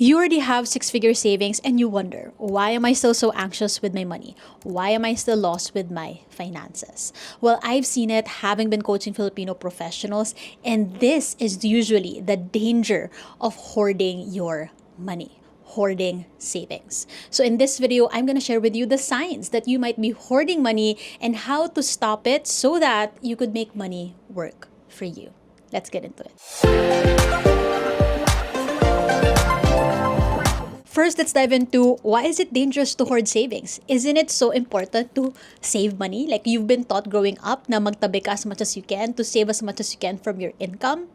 You already have six-figure savings and you wonder, why am I still so anxious with my money? Why am I still lost with my finances? Well, I've seen it having been coaching Filipino professionals, and this is usually the danger of hoarding your money. Hoarding savings. So in this video, I'm going to share with you the signs that you might be hoarding money and how to stop it so that you could make money work for you. Let's get into it. First, let's dive into why is it dangerous to hoard savings? Isn't it so important to save money? Like you've been taught growing up na magtabi ka as much as you can, to save as much as you can from your income.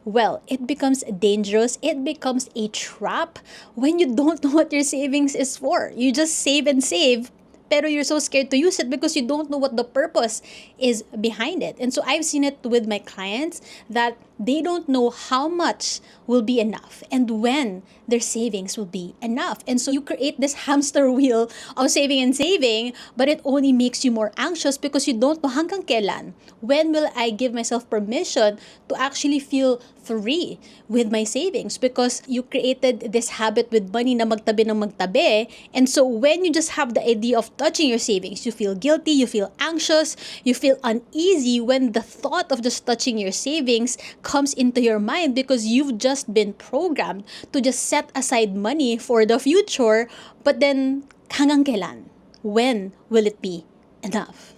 Well, it becomes dangerous. It becomes a trap when you don't know what your savings is for. You just save and save, pero you're so scared to use it because you don't know what the purpose is behind it. And so I've seen it with my clients that they don't know how much will be enough and when their savings will be enough. And so you create this hamster wheel of saving and saving, but it only makes you more anxious because you don't know hanggang kailan. When will I give myself permission to actually feel free with my savings? Because you created this habit with money na magtabi ng magtabi. And so when you just have the idea of touching your savings, you feel guilty, you feel anxious, you feel uneasy when the thought of just touching your savings comes into your mind because you've just been programmed to just set aside money for the future. But then, hanggang kailan? When will it be enough?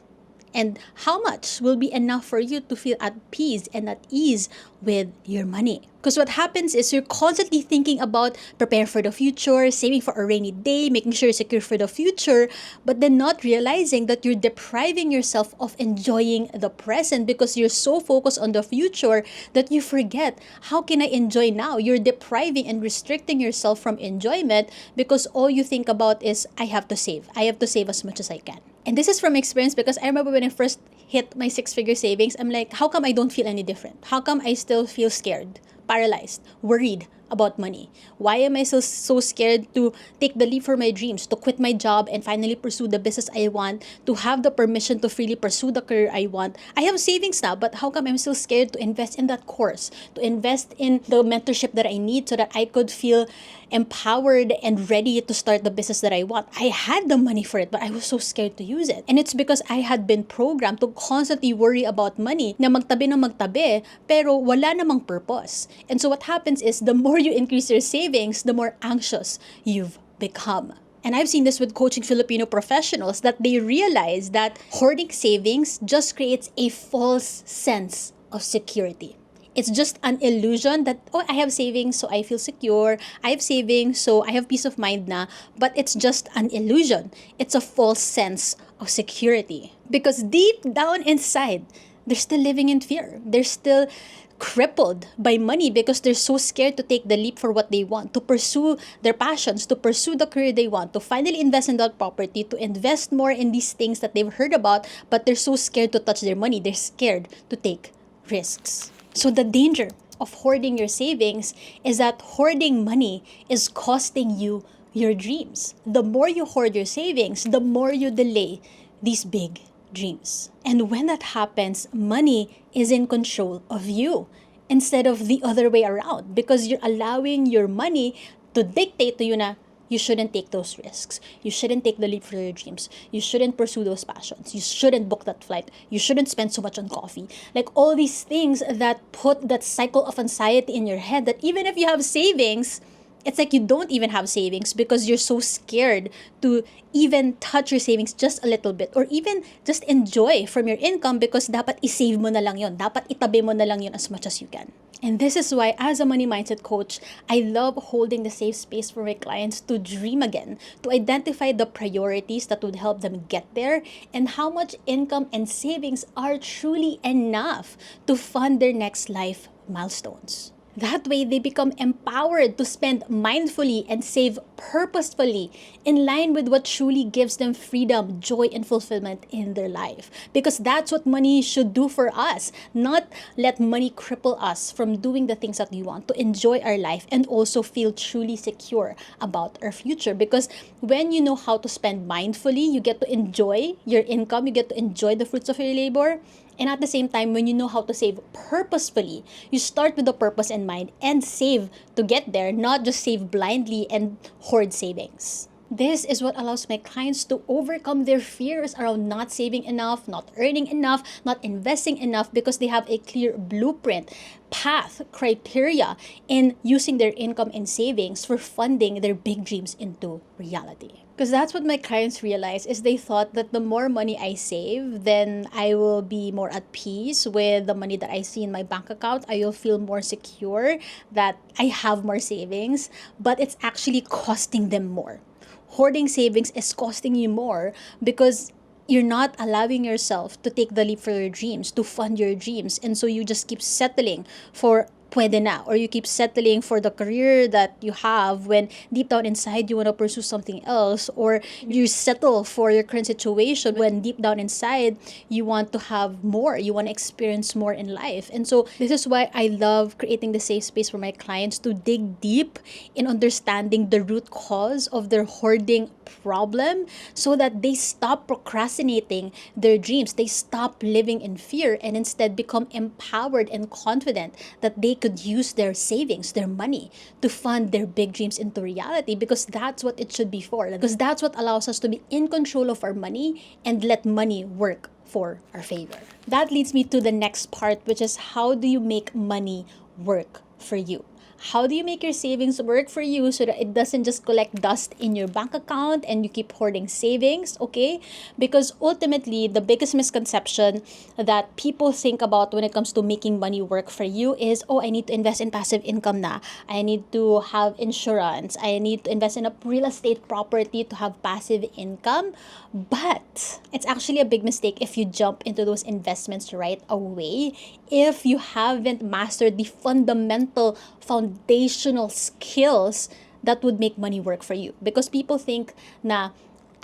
And how much will be enough for you to feel at peace and at ease with your money? Because what happens is you're constantly thinking about preparing for the future, saving for a rainy day, making sure you're secure for the future, but then not realizing that you're depriving yourself of enjoying the present because you're so focused on the future that you forget, how can I enjoy now? You're depriving and restricting yourself from enjoyment because all you think about is, I have to save. I have to save as much as I can. And this is from experience because I remember when I first hit my six-figure savings, I'm like, how come I don't feel any different? How come I still feel scared, paralyzed, worried about money? Why am I so scared to take the leap for my dreams, to quit my job and finally pursue the business I want, to have the permission to freely pursue the career I want? I have savings now, but how come I'm still scared to invest in that course, to invest in the mentorship that I need so that I could feel empowered and ready to start the business that I want? I had the money for it, but I was so scared to use it. And it's because I had been programmed to constantly worry about money, na magtabi, pero wala namang purpose. And so what happens is the more you increase your savings, the more anxious you've become. And I've seen this with coaching Filipino professionals that they realize that hoarding savings just creates a false sense of security. It's just an illusion that, oh, I have savings, so I feel secure. I have savings, so I have peace of mind na. But it's just an illusion. It's a false sense of security. Because deep down inside, they're still living in fear. They're still crippled by money because they're so scared to take the leap for what they want, to pursue their passions, to pursue the career they want, to finally invest in that property, to invest more in these things that they've heard about, but they're so scared to touch their money. They're scared to take risks. So the danger of hoarding your savings is that hoarding money is costing you your dreams. The more you hoard your savings, the more you delay these big dreams. And when that happens, money is in control of you instead of the other way around because you're allowing your money to dictate to you na you shouldn't take those risks. You shouldn't take the leap for your dreams. You shouldn't pursue those passions. You shouldn't book that flight. You shouldn't spend so much on coffee. Like all these things that put that cycle of anxiety in your head that even if you have savings, it's like you don't even have savings because you're so scared to even touch your savings just a little bit or even just enjoy from your income because dapat isave mo na lang yon. Dapat itabi mo na lang yon as much as you can. And this is why, as a money mindset coach, I love holding the safe space for my clients to dream again, to identify the priorities that would help them get there, and how much income and savings are truly enough to fund their next life milestones. That way, they become empowered to spend mindfully and save purposefully in line with what truly gives them freedom, joy, and fulfillment in their life. Because that's what money should do for us, not let money cripple us from doing the things that we want, to enjoy our life and also feel truly secure about our future. Because when you know how to spend mindfully, you get to enjoy your income, you get to enjoy the fruits of your labor, And at the same time, when you know how to save purposefully, you start with a purpose in mind and save to get there, not just save blindly and hoard savings. This is what allows my clients to overcome their fears around not saving enough, not earning enough, not investing enough, because they have a clear blueprint, path, criteria in using their income and savings for funding their big dreams into reality. Because that's what my clients realize is they thought that the more money I save, then I will be more at peace with the money that I see in my bank account. I will feel more secure that I have more savings, but it's actually costing them more. Hoarding savings is costing you more because you're not allowing yourself to take the leap for your dreams, to fund your dreams. And so you just keep settling for pwede na, or you keep settling for the career that you have when deep down inside you want to pursue something else, or you settle for your current situation when deep down inside you want to have more, you want to experience more in life. And so this is why I love creating the safe space for my clients to dig deep in understanding the root cause of their hoarding problem, so that they stop procrastinating their dreams, they stop living in fear, and instead become empowered and confident that they could use their savings, their money, to fund their big dreams into reality, because that's what it should be for. Because that's what allows us to be in control of our money and let money work for our favor. That leads me to the next part, which is how do you make money work for you? How do you make your savings work for you so that it doesn't just collect dust in your bank account and you keep hoarding savings, okay? Because ultimately, the biggest misconception that people think about when it comes to making money work for you is, oh, I need to invest in passive income na. I need to have insurance. I need to invest in a real estate property to have passive income. But it's actually a big mistake if you jump into those investments right away, if you haven't mastered the fundamental foundational skills that would make money work for you. Because people think na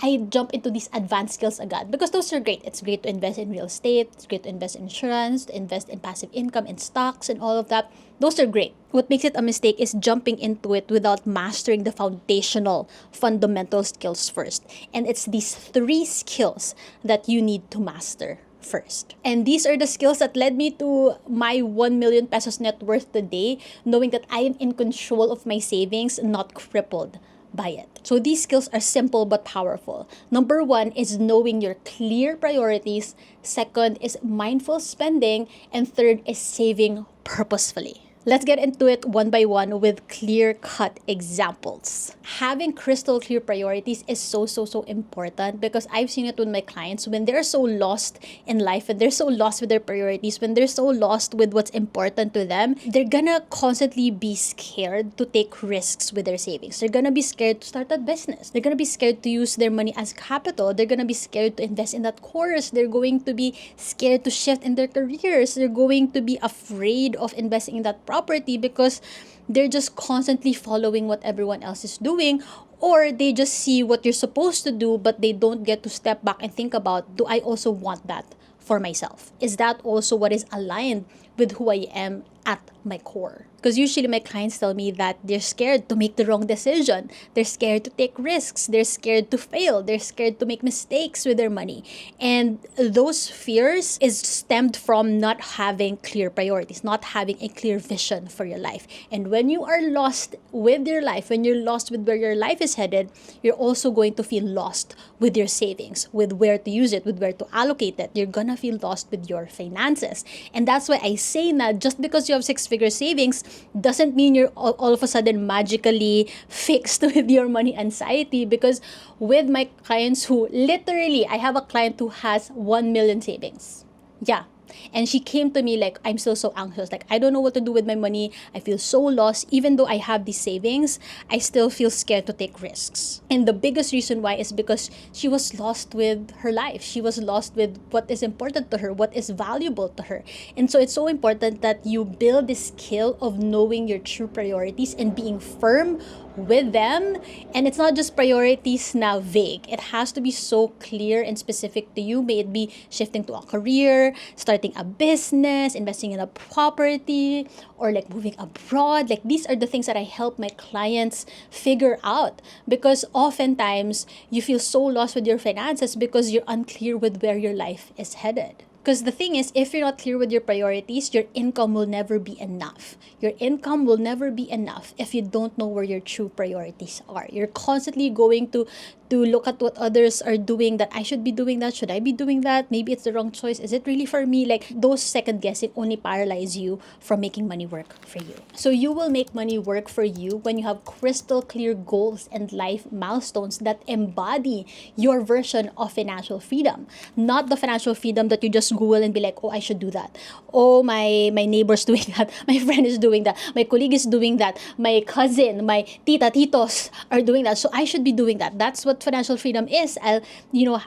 I jump into these advanced skills agad, because those are great. It's great to invest in real estate, it's great to invest in insurance, to invest in passive income, in stocks and all of that. Those are great. What makes it a mistake is jumping into it without mastering the foundational, fundamental skills first. And it's these 3 skills that you need to master first. And these are the skills that led me to my 1 million pesos net worth today, knowing that I am in control of my savings, not crippled by it. So these skills are simple but powerful. Number 1 is knowing your clear priorities. Second is mindful spending. And third is saving purposefully. Let's get into it one by one with clear-cut examples. Having crystal clear priorities is so important, because I've seen it with my clients when they're so lost in life, and they're so lost with their priorities, when they're so lost with what's important to them, they're gonna constantly be scared to take risks with their savings. They're gonna be scared to start a business. They're gonna be scared to use their money as capital. They're gonna be scared to invest in that course. They're going to be scared to shift in their careers. They're going to be afraid of investing in that property because they're just constantly following what everyone else is doing, or they just see what you're supposed to do, but they don't get to step back and think about, do I also want that for myself? Is that also what is aligned with who I am at my core? Because usually my clients tell me that they're scared to make the wrong decision. They're scared to take risks. They're scared to fail. They're scared to make mistakes with their money. And those fears is stemmed from not having clear priorities, not having a clear vision for your life. And when you are lost with your life, when you're lost with where your life is headed, you're also going to feel lost with your savings, with where to use it, with where to allocate it. You're gonna feel lost with your finances. And that's why I say that just because you have 6-figure savings doesn't mean you're all of a sudden magically fixed with your money anxiety. Because with my clients who literally, I have a client who has 1 million savings. Yeah. And she came to me like, I'm still so anxious. Like, I don't know what to do with my money. I feel so lost. Even though I have these savings, I still feel scared to take risks. And the biggest reason why is because she was lost with her life. She was lost with what is important to her, what is valuable to her. And so it's so important that you build this skill of knowing your true priorities and being firm with them. And it's not just priorities na vague. It has to be so clear and specific to you. May it be shifting to a career, starting a business, investing in a property, or like moving abroad. Like, these are the things that I help my clients figure out, because oftentimes you feel so lost with your finances because you're unclear with where your life is headed. Because the thing is, if you're not clear with your priorities, your income will never be enough. Your income will never be enough if you don't know where your true priorities are. You're constantly going to look at what others are doing, that I should be doing that, should I be doing that, maybe it's the wrong choice, is it really for me? Like, those second guessing only paralyze you from making money work for you. So you will make money work for you when you have crystal clear goals and life milestones that embody your version of financial freedom. Not the financial freedom that you just Google and be like, oh, I should do that, oh, my neighbor's doing that, my friend is doing that, my colleague is doing that, my cousin, my tita, titos are doing that, so I should be doing that. That's what financial freedom is. I'll,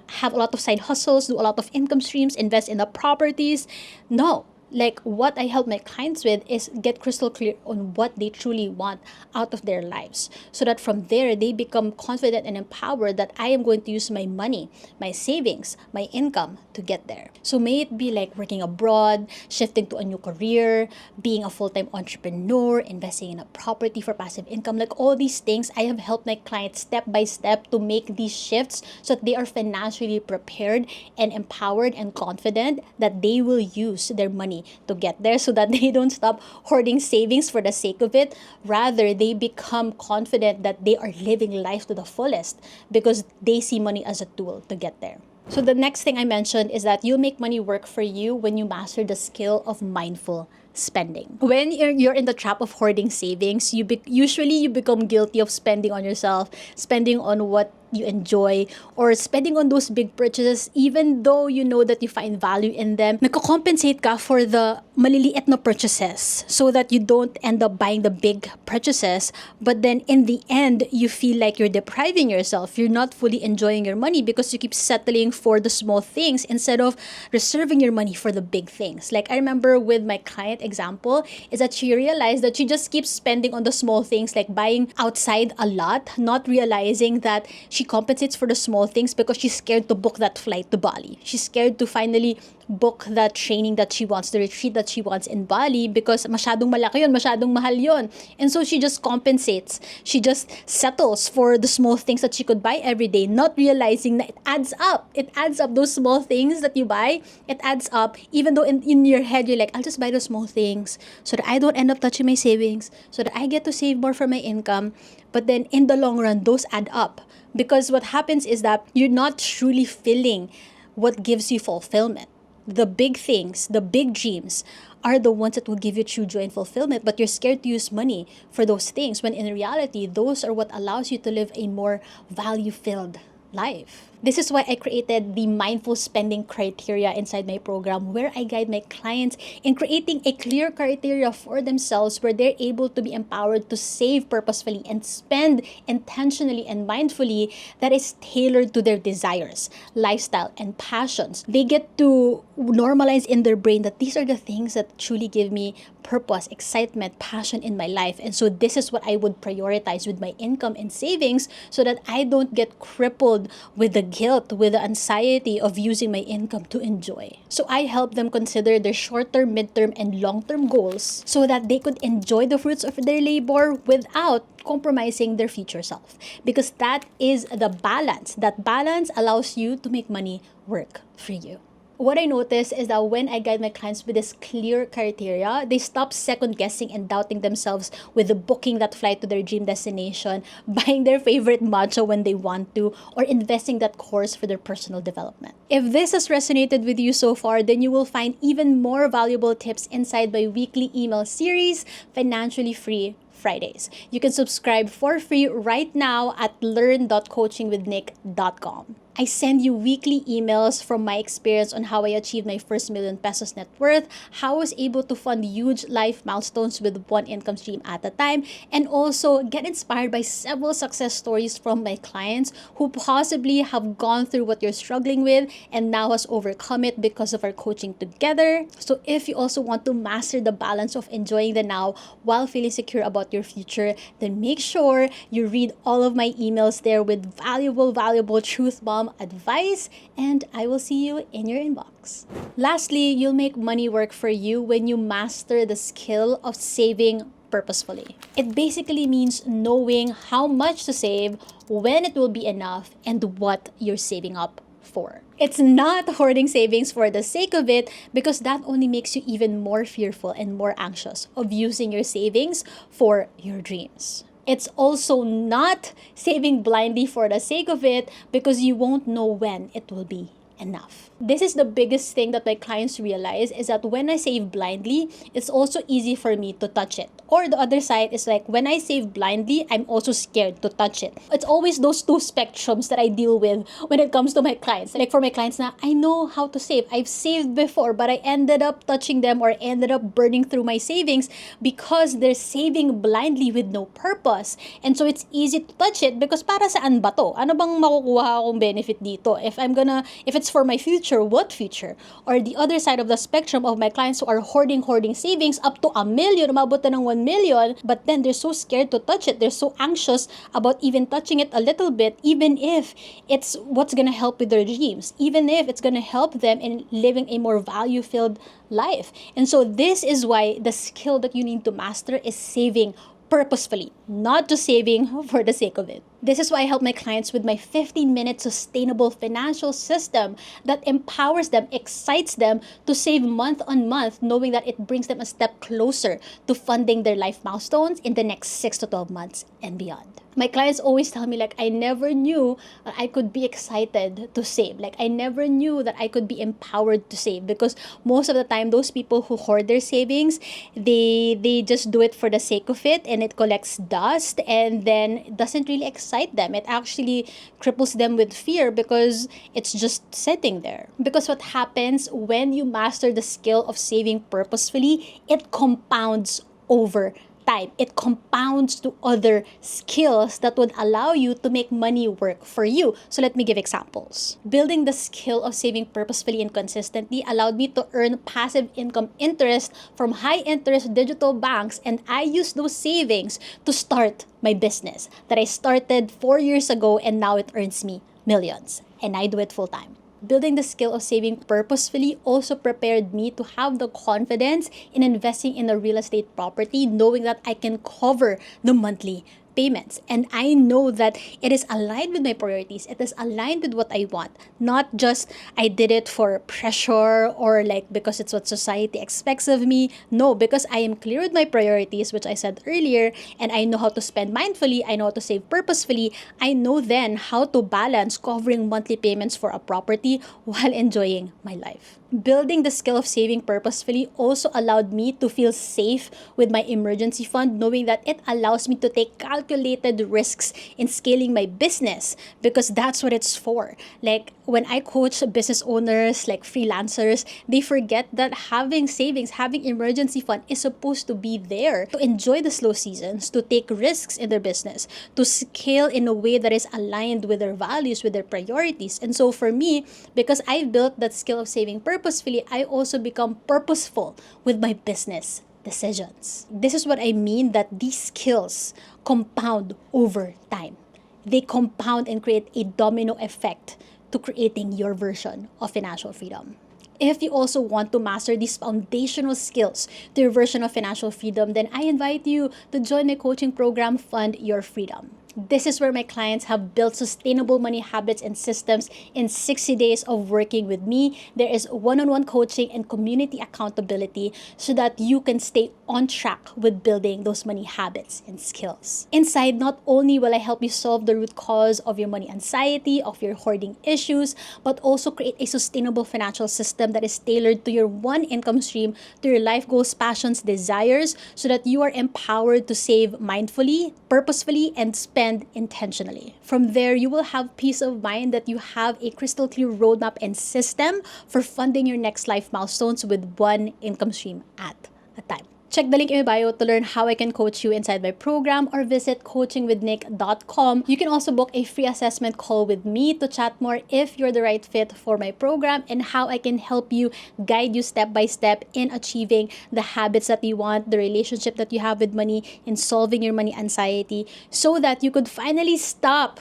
have a lot of side hustles, do a lot of income streams, invest in the properties. No. Like, what I help my clients with is get crystal clear on what they truly want out of their lives, so that from there they become confident and empowered that I am going to use my money, my savings, my income to get there. So may it be like working abroad, shifting to a new career, being a full-time entrepreneur, investing in a property for passive income, like all these things, I have helped my clients step by step to make these shifts so that they are financially prepared and empowered and confident that they will use their money to get there, so that they don't stop hoarding savings for the sake of it. Rather, they become confident that they are living life to the fullest because they see money as a tool to get there. So the next thing I mentioned is that you'll make money work for you when you master the skill of mindful spending. When you're in the trap of hoarding savings, usually you become guilty of spending on yourself, spending on what you enjoy, or spending on those big purchases even though you know that you find value in them. Nagko-compensate ka for the maliliit na purchases so that you don't end up buying the big purchases, but then in the end, you feel like you're depriving yourself. You're not fully enjoying your money because you keep settling for the small things instead of reserving your money for the big things. Like, I remember with my client example is that she realized that she just keeps spending on the small things, like buying outside a lot, not realizing that she compensates for the small things because she's scared to book that flight to Bali. She's scared to finally book that training that she wants, the retreat that she wants in Bali, because masyadong malaki yun, masyadong mahal yun. And so she just compensates. She just settles for the small things that she could buy every day, not realizing that it adds up. It adds up. Those small things that you buy, it adds up. Even though in your head, you're like, I'll just buy those small things so that I don't end up touching my savings, so that I get to save more from my income. But then in the long run, those add up. Because what happens is that you're not truly feeling what gives you fulfillment. The big things, the big dreams are the ones that will give you true joy and fulfillment, but you're scared to use money for those things, when in reality, those are what allows you to live a more value-filled life. This is why I created the mindful spending criteria inside my program, where I guide my clients in creating a clear criteria for themselves where they're able to be empowered to save purposefully and spend intentionally and mindfully, that is tailored to their desires, lifestyle, and passions. They get to normalize in their brain that these are the things that truly give me purpose, excitement, passion in my life. And so this is what I would prioritize with my income and savings, so that I don't get crippled with the guilt, with the anxiety of using my income to enjoy. So I help them consider their short-term, mid-term, and long-term goals so that they could enjoy the fruits of their labor without compromising their future self. Because that is the balance. That balance allows you to make money work for you. What I notice is that when I guide my clients with this clear criteria, they stop second guessing and doubting themselves with the booking that flight to their dream destination, buying their favorite matcha when they want to, or investing that course for their personal development. If this has resonated with you so far, then you will find even more valuable tips inside my weekly email series, Financially Free Fridays. You can subscribe for free right now at learn.coachingwithnick.com. I send you weekly emails from my experience on how I achieved my first million pesos net worth, how I was able to fund huge life milestones with one income stream at a time, and also get inspired by several success stories from my clients who possibly have gone through what you're struggling with and now has overcome it because of our coaching together. So if you also want to master the balance of enjoying the now while feeling secure about your future, then make sure you read all of my emails there with valuable truth bomb advice, and I will see you in your inbox. Lastly, you'll make money work for you when you master the skill of saving purposefully. It basically means knowing how much to save, when it will be enough, and what you're saving up for. It's not hoarding savings for the sake of it, because that only makes you even more fearful and more anxious of using your savings for your dreams. It's also not saving blindly for the sake of it, because you won't know when it will be enough. This is the biggest thing that my clients realize, is that when I save blindly, it's also easy for me to touch it. Or the other side is like, when I save blindly, I'm also scared to touch it. It's always those two spectrums that I deal with when it comes to my clients. Like for my clients na, I know how to save. I've saved before, but I ended up touching them or ended up burning through my savings because they're saving blindly with no purpose. And so it's easy to touch it because para saan ba to? Ano bang makukuha akong benefit dito? If it's for my future, what future? Or the other side of the spectrum of my clients who are hoarding savings up to 1 million, umabot na ng 1 million, but then they're so scared to touch it. They're so anxious about even touching it a little bit, even if it's what's gonna help with their dreams, even if it's gonna help them in living a more value-filled life. And so this is why the skill that you need to master is saving purposefully, not just saving for the sake of it. This is why I help my clients with my 15-minute sustainable financial system that empowers them, excites them to save month on month, knowing that it brings them a step closer to funding their life milestones in the next 6 to 12 months and beyond. My clients always tell me, like, I never knew that I could be excited to save. Like, I never knew that I could be empowered to save, because most of the time, those people who hoard their savings, they just do it for the sake of it, and it collects dust, and then it doesn't really excite them. It actually cripples them with fear because it's just sitting there. Because what happens when you master the skill of saving purposefully, it compounds over time. It compounds to other skills that would allow you to make money work for you. So let me give examples. Building the skill of saving purposefully and consistently allowed me to earn passive income interest from high interest digital banks, and I used those savings to start my business that I started 4 years ago, and now it earns me millions, and I do it full time. Building the skill of saving purposefully also prepared me to have the confidence in investing in a real estate property, knowing that I can cover the monthly payments. And I know that it is aligned with my priorities. It is aligned with what I want. Not just I did it for pressure or like because it's what society expects of me. No, because I am clear with my priorities, which I said earlier, and I know how to spend mindfully. I know how to save purposefully. I know then how to balance covering monthly payments for a property while enjoying my life. Building the skill of saving purposefully also allowed me to feel safe with my emergency fund, knowing that it allows me to take calculated risks in scaling my business, because that's what it's for. Like when I coach business owners, like freelancers, they forget that having savings, having emergency fund is supposed to be there to enjoy the slow seasons, to take risks in their business, to scale in a way that is aligned with their values, with their priorities. And so for me, because I built that skill of saving purposefully, I also become purposeful with my business decisions. This is what I mean, that these skills compound over time. They compound and create a domino effect to creating your version of financial freedom. If you also want to master these foundational skills to your version of financial freedom, then I invite you to join my coaching program, Fund Your Freedom. This is where my clients have built sustainable money habits and systems in 60 days of working with me. There is one-on-one coaching and community accountability so that you can stay on track with building those money habits and skills. Inside, not only will I help you solve the root cause of your money anxiety, of your hoarding issues, but also create a sustainable financial system that is tailored to your one income stream, to your life goals, passions, desires, so that you are empowered to save mindfully, purposefully, and spend intentionally. From there, you will have peace of mind that you have a crystal clear roadmap and system for funding your next life milestones with one income stream at a time. Check the link in my bio to learn how I can coach you inside my program, or visit coachingwithnick.com. You can also book a free assessment call with me to chat more if you're the right fit for my program, and how I can help you, guide you step by step in achieving the habits that you want, the relationship that you have with money, in solving your money anxiety, so that you could finally stop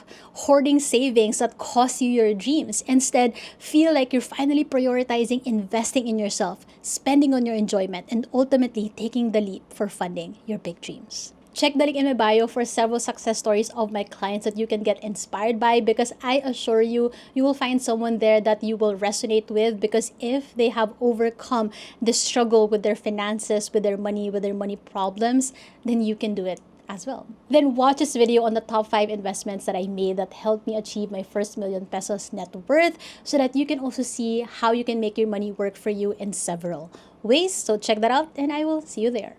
hoarding savings that cost you your dreams. Instead, feel like you're finally prioritizing investing in yourself, spending on your enjoyment, and ultimately taking the leap for funding your big dreams. Check the link in my bio for several success stories of my clients that you can get inspired by, because I assure you, you will find someone there that you will resonate with, because if they have overcome the struggle with their finances, with their money problems, then you can do it as well. Then watch this video on the top 5 investments that I made that helped me achieve my first million pesos net worth, so that you can also see how you can make your money work for you in several ways. So check that out and I will see you there.